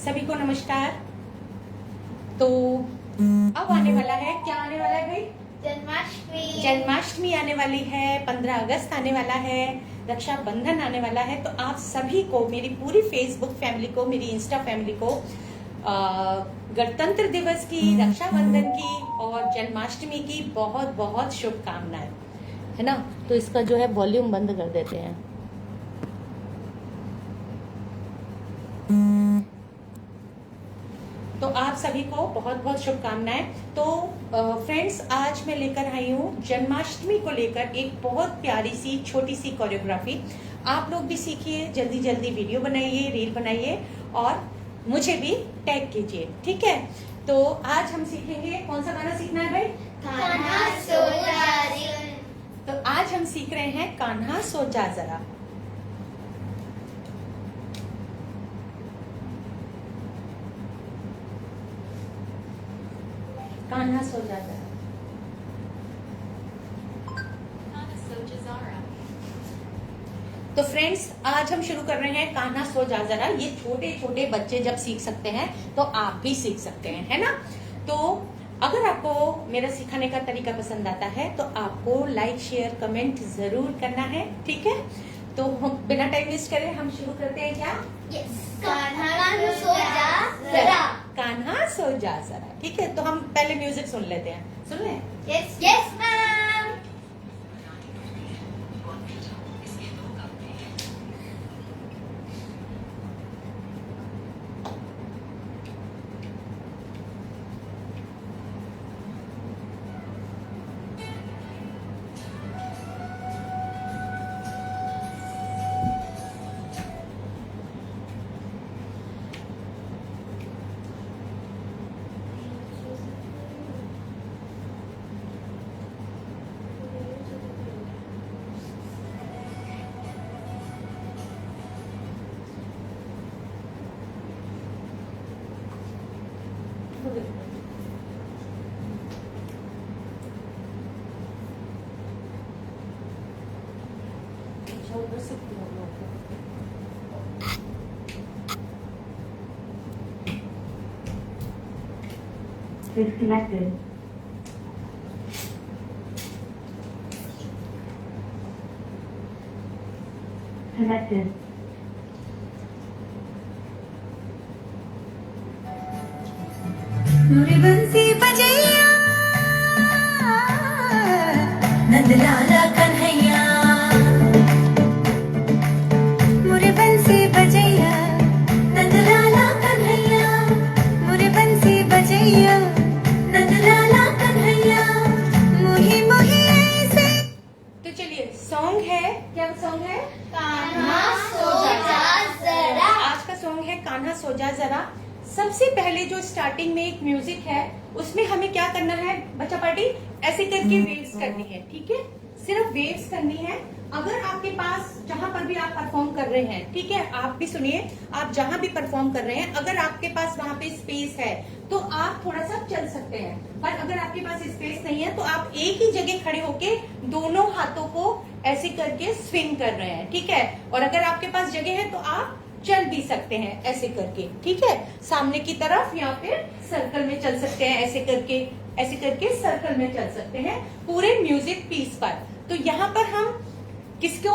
सभी को नमस्कार। तो अब आने वाला है, क्या आने वाला है भाई? जन्माष्टमी। जन्माष्टमी आने वाली है, 15 अगस्त आने वाला है, रक्षाबंधन आने वाला है। तो आप सभी को, मेरी पूरी फेसबुक फैमिली को, मेरी इंस्टा फैमिली को गणतंत्र दिवस की, रक्षाबंधन की और जन्माष्टमी की बहुत बहुत शुभकामनाएं, है ना। तो इसका जो है वॉल्यूम बंद कर देते हैं। तो आप सभी को बहुत बहुत शुभकामनाएं। तो फ्रेंड्स, आज मैं लेकर आई हूँ जन्माष्टमी को लेकर एक बहुत प्यारी सी छोटी सी कोरियोग्राफी। आप लोग भी सीखिए, जल्दी जल्दी वीडियो बनाइए, रील बनाइए और मुझे भी टैग कीजिए, ठीक है। तो आज हम सीखेंगे, कौन सा गाना सीखना है भाई? कान्हा सो जा रे। तो आज हम सीख रहे हैं कान्हा सो जा जरा। कान्हा सो जा जरा। तो फ्रेंड्स, आज हम शुरू कर रहे हैं कान्हा सो जा जरा। ये छोटे छोटे बच्चे जब सीख सकते हैं तो आप भी सीख सकते हैं, है ना। तो अगर आपको मेरा सिखाने का तरीका पसंद आता है तो आपको लाइक शेयर कमेंट जरूर करना है, ठीक है। तो हम बिना टाइम वेस्ट करें हम शुरू करते हैं। क्या? कान्हा सो जा जरा। कान्हा सो जा जरा, ठीक है। तो हम पहले म्यूजिक सुन लेते हैं, सुन लें? Yes yes ma'am. Disconnected. Connected. मुरी बंसी बजैया नंदलाला कन्हैया, मुरी बंसी बजैया नंदलाला कन्हैया, मुरी बंसी बजैया नंदलाला कन्हैया, मोही मोही ऐसे। तो चलिए, सॉन्ग है, क्या सॉन्ग है? कान्हा सो जा जरा। आज का सॉन्ग है कान्हा सो जा जरा। सबसे पहले जो स्टार्टिंग में एक म्यूजिक है उसमें हमें क्या करना है बच्चा पार्टी? ऐसे करके वेव्स करनी है, ठीक है। सिर्फ वेव्स करनी है। अगर आपके पास जहां पर भी आप परफॉर्म कर रहे हैं, ठीक है, आप भी सुनिए, आप जहां भी परफॉर्म कर रहे हैं, अगर आपके पास वहां पे स्पेस है तो आप थोड़ा सा चल सकते हैं। पर अगर आपके पास स्पेस नहीं है तो आप एक ही जगह खड़े होके दोनों हाथों को ऐसे करके स्विंग कर रहे हैं, ठीक है। और अगर आपके पास जगह है तो आप चल भी सकते हैं ऐसे करके, ठीक है। सामने की तरफ या फिर सर्कल में चल सकते हैं, ऐसे करके सर्कल में चल सकते हैं पूरे म्यूजिक पीस पर। तो यहाँ पर हम किसको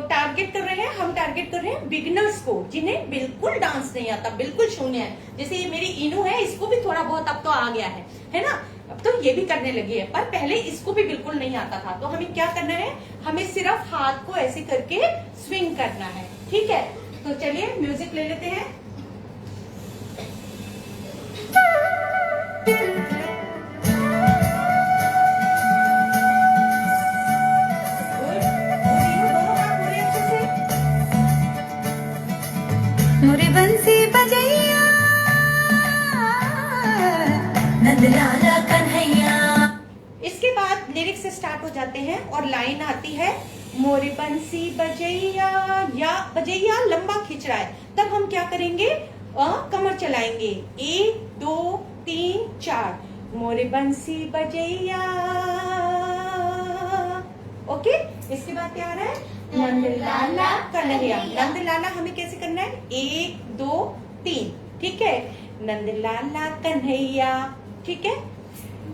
टारगेट कर रहे हैं? हम टारगेट कर रहे हैं बिगिनर्स को, जिन्हें बिल्कुल डांस नहीं आता, बिल्कुल शून्य है। जैसे ये मेरी इनू है, इसको भी थोड़ा बहुत अब तो आ गया है ना। अब तो ये भी करने लगी है, पर पहले इसको भी बिल्कुल नहीं आता था। तो हमें क्या करना है? हमें सिर्फ हाथ को ऐसे करके स्विंग करना है, ठीक है। तो चलिए म्यूजिक ले लेते हैं। मुरी बंसी बजैया नंदलाला कन्हैया। इसके बाद लिरिक्स स्टार्ट हो जाते हैं और लाइन आती है, मोरी बंसी बजैया, या बजैया लंबा खींच रहा है, तब हम क्या करेंगे? कमर चलाएंगे। 1 2 3 4, मोरी बंसी बजैया। ओके, इसके बाद क्या आ रहा है? नंद लाला कन्हैया। नंद लाला हमें कैसे करना है? 1 2 3, ठीक है, नंद लाला कन्हैया। ठीक है,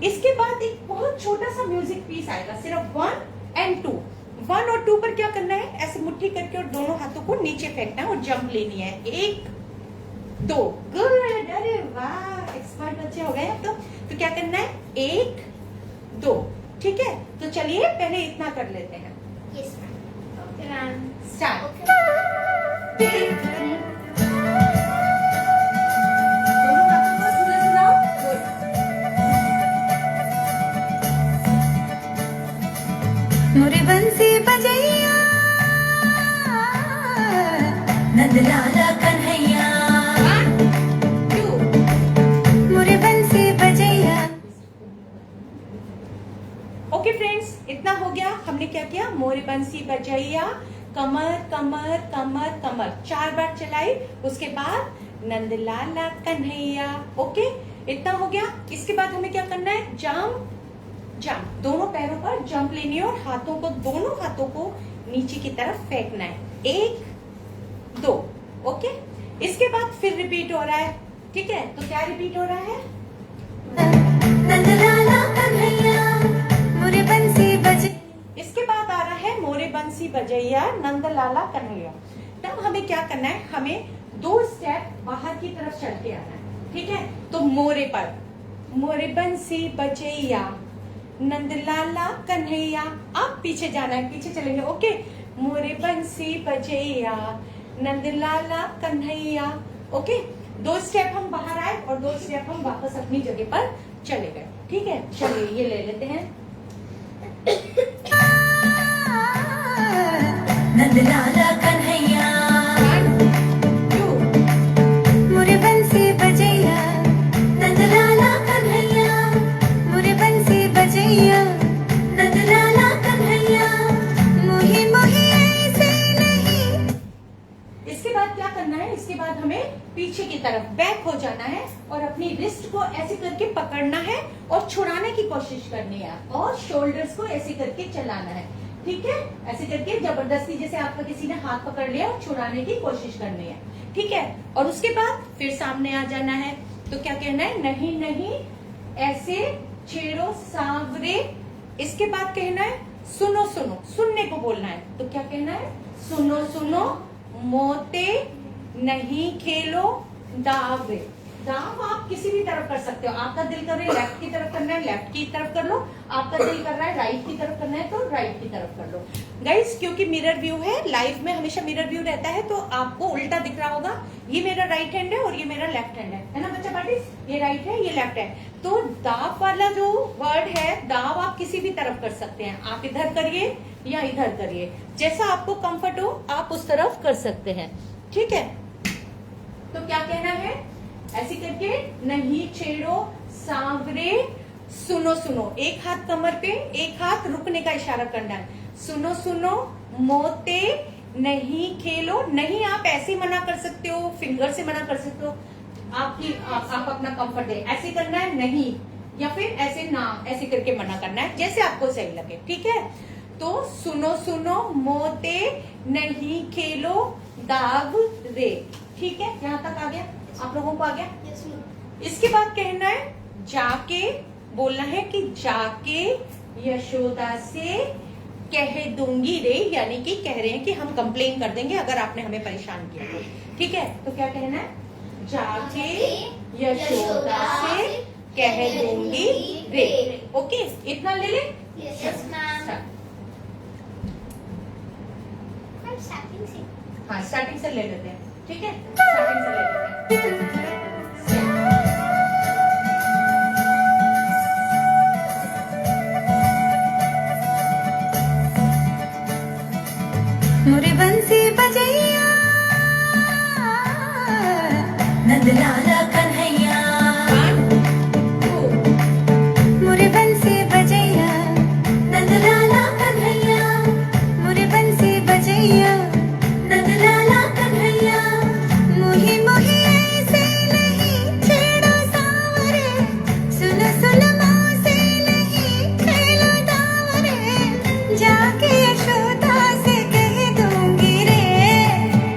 इसके बाद एक बहुत छोटा सा म्यूजिक पीस आएगा, सिर्फ 1 और 2। 1 और 2 पर क्या करना है, ऐसे मुट्ठी करके और दोनों हाथों को नीचे फेंकना है और जंप लेनी है। 1 2, गुड, अरे वाह, एक्सपर्ट बच्चे हो गए अब तो क्या करना है, 1 2। ठीक है, तो चलिए पहले इतना कर लेते हैं। Yes, ma'am. स्टार्ट। Okay. दोनों हाथों को सीधे सुनाओ। Good. मुरे बंसी बजैया नंद लाला कन्हैया 1 2। मुरे बंसी बजैया। ओके फ्रेंड्स, इतना हो गया। हमने क्या किया, मोरे बंसी बजैया, कमर कमर कमर कमर 4 बार चलाई, उसके बाद नंद लाला कन्हैया। ओके, इतना हो गया। इसके बाद हमें क्या करना है, जंप जंप, दोनों पैरों पर जंप लेनी है और हाथों को, दोनों हाथों को नीचे की तरफ फेंकना है। 1 2। ओके, इसके बाद फिर रिपीट हो रहा है। ठीक है, तो क्या रिपीट हो रहा है, नंद लाला कन्हैया मुरे बंसी बजे। इसके बाद आ रहा है मोरे बंसी बजैया नंद लाला कन्हैया। तब हमें क्या करना है, हमें 2 स्टेप बाहर की तरफ चल के आना है। ठीक है, तो मोरे पर, मोरे बंसी बजैया नंद लाला कन्हैया। आप पीछे जाना है, पीछे चलेंगे। ओके, मोरे बंसी बजैया नंद लाला कन्हैया। ओके, 2 स्टेप हम बाहर आए और 2 स्टेप हम वापस अपनी जगह पर चले गए। ठीक है, चलिए ये ले लेते हैं। नंद लाला कन्हैया 1 2। मुरे बंसी बजैया नंद लाला कन्हैया मुरे बंसी बजैया नंद लाला कन्हैया मोही मोही ऐसे नहीं। इसके बाद क्या करना है, इसके बाद हमें पीछे की तरफ बैक हो जाना है और अपनी रिस्ट को ऐसे करके पकड़ना है और छुड़ाने की कोशिश करनी है और शोल्डर्स को ऐसे करके चलाना है। ठीक है, ऐसे करके जबरदस्ती, जैसे आपका किसी ने हाथ पकड़ लिया और छुड़ाने की कोशिश करनी है। ठीक है, और उसके बाद फिर सामने आ जाना है। तो क्या कहना है, नहीं नहीं ऐसे छेड़ो सांवरे। इसके बाद कहना है सुनो सुनो, सुनने को बोलना है। तो क्या कहना है, सुनो सुनो मोते नहीं खेलो दाव। दाव आप किसी भी तरफ कर सकते हो। आपका दिल कर रहा है लेफ्ट की तरफ करना है, लेफ्ट की तरफ कर लो। आपका दिल कर रहा है राइट की तरफ करना है, तो राइट की तरफ कर लो। गाइस, क्योंकि मिरर व्यू है, लाइव में हमेशा मिरर व्यू रहता है, तो आपको उल्टा दिख रहा होगा। ये मेरा राइट हैंड है और ये मेरा लेफ्ट हैंड है ना बच्चा पार्टी, ये राइट है, ये लेफ्ट है। तो दाव वाला जो वर्ड है, दाव आप किसी भी तरफ कर सकते हैं। आप इधर करिए या इधर करिए, जैसा आपको कंफर्ट हो आप उस तरफ कर सकते हैं। ठीक है, तो क्या कहना है, ऐसे करके नहीं छेड़ो सांवरे, सुनो सुनो, एक हाथ कमर पे, एक हाथ रुकने का इशारा करना है। सुनो सुनो मोते नहीं खेलो। नहीं आप ऐसे मना कर सकते हो, फिंगर से मना कर सकते हो, आप अपना कंफर्ट दे। ऐसे करना है नहीं, या फिर ऐसे ना, ऐसे करके मना करना है, जैसे आपको सही लगे। ठीक है, तो सुनो सुनो मोते नहीं खेलो दाग रे। ठीक है, यहाँ तक आ गया, आप लोगों को आ गया। Yes, ma'am. इसके बाद कहना है जाके, बोलना है कि जाके यशोदा से कह दूंगी रे, यानी कि कह रहे हैं कि हम कंप्लेन कर देंगे अगर आपने हमें परेशान किया तो। ठीक है, तो क्या कहना है, जाके यशोदा से कह दूंगी रे। ओके, इतना ले ले। Yes, ma'am. I'm starting से. हाँ, स्टार्टिंग से ले लेते हैं। ठीक है, स्टार्टिंग से ले लेते हैं। मुरे बंसी बजैया नंद लाला कन्हैया 1 2। मुरे बंसी बजैया नंद लाला कन्हैया मुरे बंसी बजैया नंद लाला कन्हैया मोही मोही ऐसे नहीं छेड़ो सांवरे सुनो सुनो मोसे नहीं खेलो दावरे जाके यशोदा से कह दूंगी रे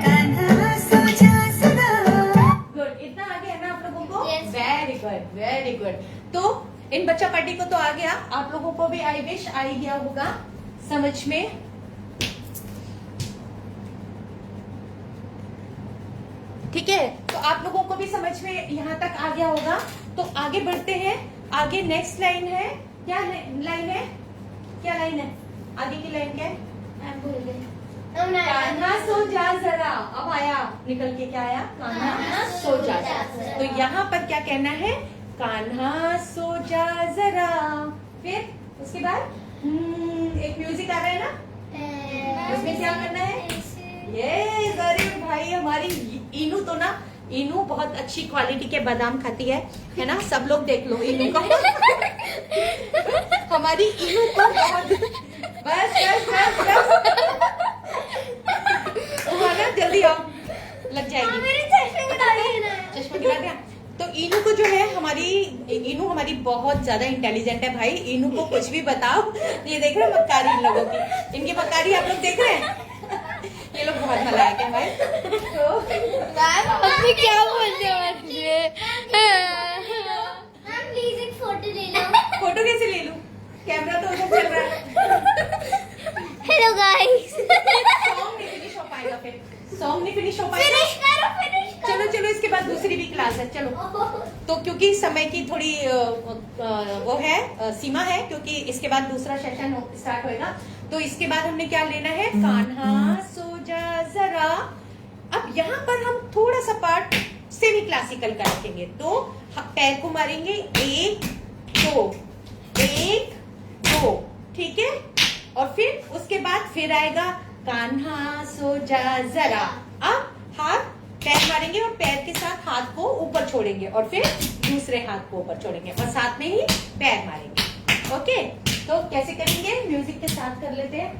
कान्हा सो जा सदा। गुड, इतना आगे बच्चा पार्टी को तो आ गया, आप लोगों को भी आई विश आ गया होगा समझ में। ठीक है, तो आप लोगों को भी समझ में यहाँ तक आ गया होगा। तो आगे बढ़ते हैं। आगे नेक्स्ट लाइन है, क्या लाइन है, क्या लाइन है, आगे की लाइन क्या है? मैं भूल गई। कान्हा सो जा जरा। अब आया निकल के, क्या आया? कान्हा सो जा जरा। तो यहाँ पर क्या कहना है? कान्हा सो जा जरा। फिर उसके बाद एक म्यूजिक आ रहा है ना, उसमें क्या करना है? ये अरे भाई हमारी इनू तो ना, इनू बहुत अच्छी क्वालिटी के बादाम खाती है ना, सब लोग देख लो इनू को। हमारी इनू को बहुत, बस बस बस बस ना, जल्दी आओ, लग जाएगी। मेरे चश्मे गिरा दिए ना। चश्मा गिरा दिया। तो इनू को जो है, हमारी इनू हमारी बहुत ज्यादा इंटेलिजेंट है भाई। इनू को कुछ भी बताओ, ये देख रहे हैं मक्कारी इन लोगों की, इनकी मक्कारी आप लोग देख रहे हैं। ये लोग बहुत नालायक है भाई। तो मैम क्या बोलते हो मुझे? मैम प्लीज एक फोटो ले लो। फोटो कैसे ले लूं? कैमरा तो उधर चल रहा है। Hello guys. सॉन्ग नहीं फिनिश हो पाएगा, फिर सॉन्ग नहीं फिनिश हो पाएगा। फिनिश करो, फिनिश करो। चलो चलो, इसके बाद दूसरी भी क्लास है, चलो। तो क्योंकि समय की थोड़ी वो है, सीमा है, क्योंकि इसके बाद दूसरा सेशन स्टार्ट होएगा। तो इसके बाद हमने क्या लेना है? कान्हा सो जा जरा। अब यहाँ पर हम थोड़ा सा पार्ट सेमी क्लासिकल का रखेंगे। तो पैर को मारेंगे, 1 2 1 2, ठीक है। और फिर उसके बाद फिर आएगा कान्हा सो जा जरा। अब हाथ पैर मारेंगे और पैर के साथ हाथ को ऊपर छोड़ेंगे और फिर दूसरे हाथ को ऊपर छोड़ेंगे और साथ में ही पैर मारेंगे। ओके, तो कैसे करेंगे? म्यूजिक के साथ कर लेते हैं।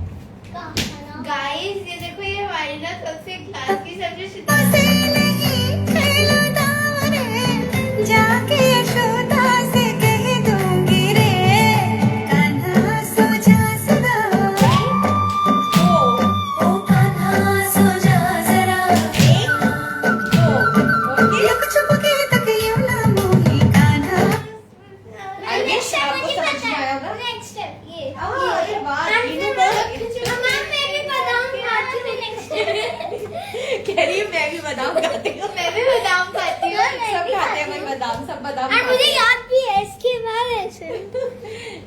गाइस ये देखो, ये हमारी ना सबसे क्लास की सबसे जाके यशोदा से कह दूंगी रे, कान्हा सो जा जरा, ओ कान्हा सो जा जरा, 1 2 लुक छुप के तक यूं ना मोही कान्हा। आई विश आपको समझ में आया होगा। नेक्स्ट स्टेप ये। अरे वाह, इनू को मैम मैं भी बादाम खाती हूँ। नेक्स्ट कह रही है मैं भी बादाम खाती हूँ। मैं भी बादाम खाती हूँ। सब खाते हैं भाई बादाम, सब बादाम और खाते मुझे हैं। याद भी है इसके बारे में।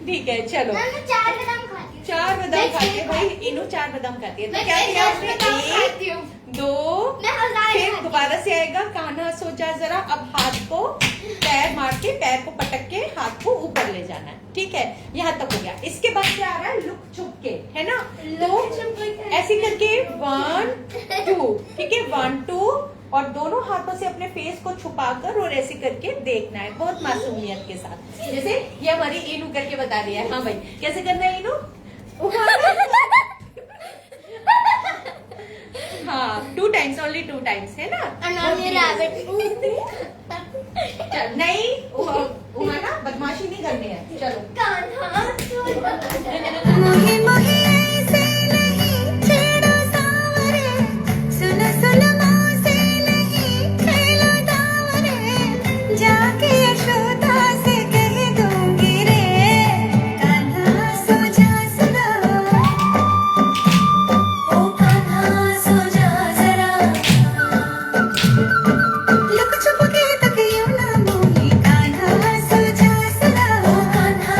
ठीक है, चलो। मैं 4 बादाम खाती हूँ। 4 बादाम खाती है भाई, इनू 4 बादाम खाती है। तो क्या किया उसने? 1 2, मैं हजार फिर खाती दोबारा से आएगा कान्हा सो जा जरा। अब हाथ को पैर मार के, पैर को पटक के हाथ को ऊपर ले जाना है, ठीक है। यहाँ तक हो गया। इसके बाद क्या आ रहा है? लुक छुप के, है ना। तो ऐसे करके 1 2, ठीक है, 1 2, और दोनों हाथों से अपने फेस को छुपाकर और ऐसे करके देखना है, बहुत मासूमियत के साथ। जैसे ये हमारी इनू करके बता रही है। हाँ भाई, कैसे करना है इनू? हाँ, 2 टाइम्स, ओनली 2 टाइम्स, है ना। चल, नहीं वहाँ ना बदमाशी नहीं करनी है। चलो। मोही मोही ऐसे नहीं छेड़ो सावरे, सुनो सुनो मोसे नहीं खेलो दावरे, जाके यशोदा से कह दूंगी रे, कान्हा सो जा जरा, ओ कान्हा सो जा जरा, लुक छुप के तक यूं ना मोही, कान्हा सो जा जरा, ओ कान्हा।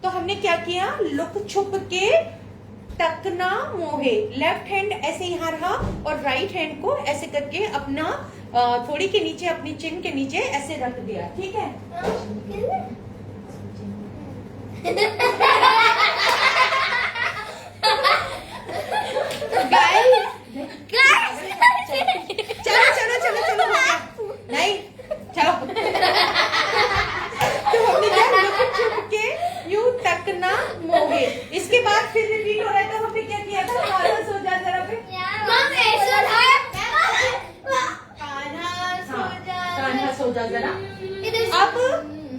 तो हमने क्या किया? लुक छुप के तकना मोहे। लेफ्ट हैंड ऐसे यहाँ रहा और राइट हैंड को ऐसे करके अपना थोड़ी के नीचे, अपनी चिन के नीचे ऐसे रख दिया, ठीक है। चलो चलो चलो चलो, हो गया। नहीं, चलो। तो हमने क्या? लुक छुप के यूं तकना मोहे। इसके बाद फिर रिपीट हो रहा है। तो हमने क्या किया था? कान्हा सो जा जरा पे कान्हा सो जा जरा। अब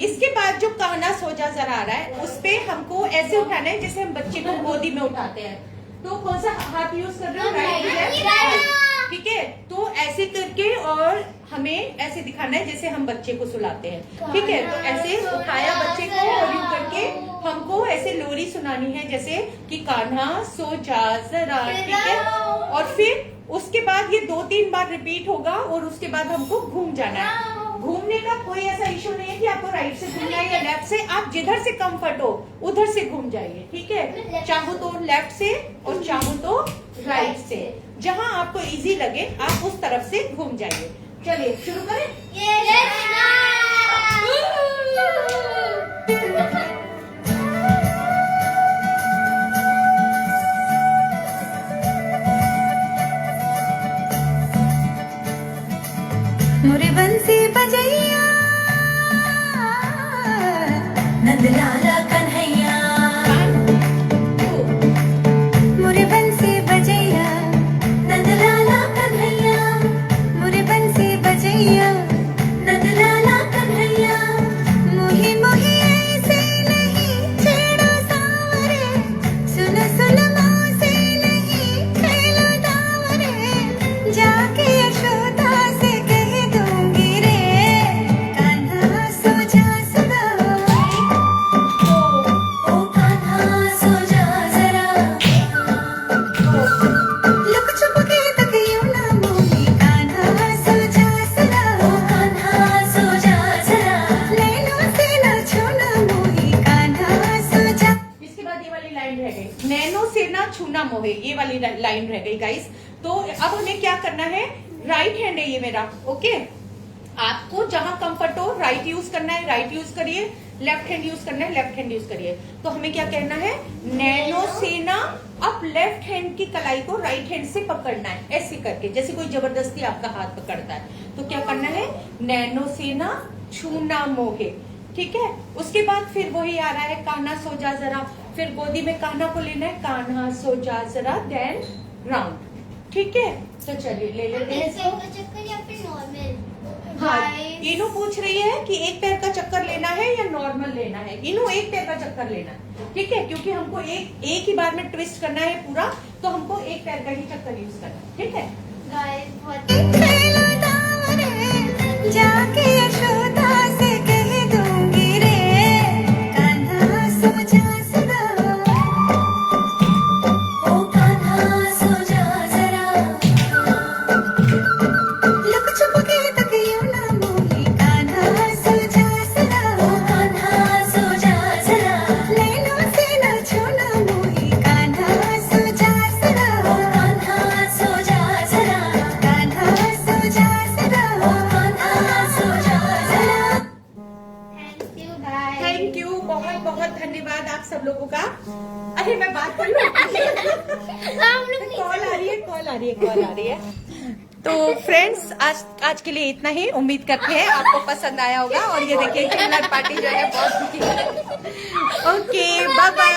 इसके बाद जो कान्हा सो जा जरा आ रहा है, उस पे हमको ऐसे उठाना है जैसे हम बच्चे को गोदी में उठाते हैं। तो कौन सा हाथ यूज कर रहे हो? राइट, ठीक है। तो ऐसे करके और हमें ऐसे दिखाना है जैसे हम बच्चे को सुलाते हैं, ठीक है। तो ऐसे उठाया बच्चे को और यूं करके हमको ऐसे लोरी सुनानी है, जैसे कि कान्हा सो जा जरा, ठीक है। और फिर उसके बाद ये 2-3 बार रिपीट होगा और उसके बाद हमको घूम जाना है। घूमने का कोई ऐसा इशू नहीं है कि आपको राइट से घूमना है या लेफ्ट से, आप जिधर से कंफर्ट हो उधर से घूम जाइए, ठीक है। चाहो तो लेफ्ट से और चाहो तो राइट से, जहां आपको इजी लगे आप उस तरफ से घूम जाइए। चलिए शुरू करें। मोरे बंसी बजैया नंदलाला कन्हैया, मोरे बंसी बजैया नंदलाला कन्हैया, मोरे बंसी बजैया नंदलाला कन्हैया। मोही मोही ऐसे नहीं छेड़ो सावरे, सुन सुन मोसे नहीं खेलो दावरे, जाके यशोदा से कह दूंगी रे, कान्हा सो जा सदा, ओ कान्हा सो जा जरा, लुक छुप के तकियों ना मोही, कान्हा सो जा सदा, ओ कान्हा सो जा जरा, नैनों से ना छूना मोही, कान्हा सो जा। इसके बाद ये वाली लाइन रह गई, नैनो से ना छूना मोहे, ये वाली लाइन रह गई गाइस। तो अब हमें क्या करना है, राइट हैंड है ये मेरा, ओके। आपको जहां कंफर्ट हो राइट यूज करना है, राइट यूज करिए, लेफ्ट हैंड यूज करना है, लेफ्ट हैंड यूज करिए। तो हमें क्या कहना है, नैनो से ना, अब लेफ्ट हैंड की कलाई को राइट हैंड से पकड़ना है, ऐसे करके, जैसे कोई जबरदस्ती आपका हाथ पकड़ता है। तो क्या करना है, नैनो से ना छूना मोहे, ठीक है। उसके बाद फिर वही आ रहा है, कान्हा सो जा जरा, फिर गोदी में कान्हा को लेना है, कान्हा सो जा जरा, देन राउंड, ठीक है। तो चलिए ले लेते हैं इसको। चक्कर या फिर नॉर्मल? हाँ, इनू पूछ रही है कि एक पैर का चक्कर लेना है या नॉर्मल लेना है। इनू एक पैर का चक्कर लेना है, ठीक है, क्योंकि हमको एक ही बार में ट्विस्ट करना है पूरा, तो हमको एक पैर का ही चक्कर यूज करना है, ठीक है। गाइस बहुत खेलो दावरे, जाके यशोदा से कह दूंगी रे, कान्हा सो जा सदा, ओ कान्हा सो जा जरा, लुक छुप के तकियों ना मोही, कान्हा सो जा सदा, ओ कान्हा सो जा जरा, नैनों से ना छूना मोही, कान्हा सो जा सदा, ओ कान्हा सो जा जरा, कान्हा सो जा सदा, ओ कान्हा सो जा जरा। Thank you guys. Thank you, बहुत बहुत धन्यवाद आप सब लोगों का। अरे मैं बात कर लूं? कॉल आ रही है, कॉल आ रही है, कॉल आ रही है। तो फ्रेंड्स, आज के लिए इतना ही। उम्मीद करते हैं आपको पसंद आया होगा। और ये देखिए डिनर पार्टी जो है बहुत ओके, बाय बाय।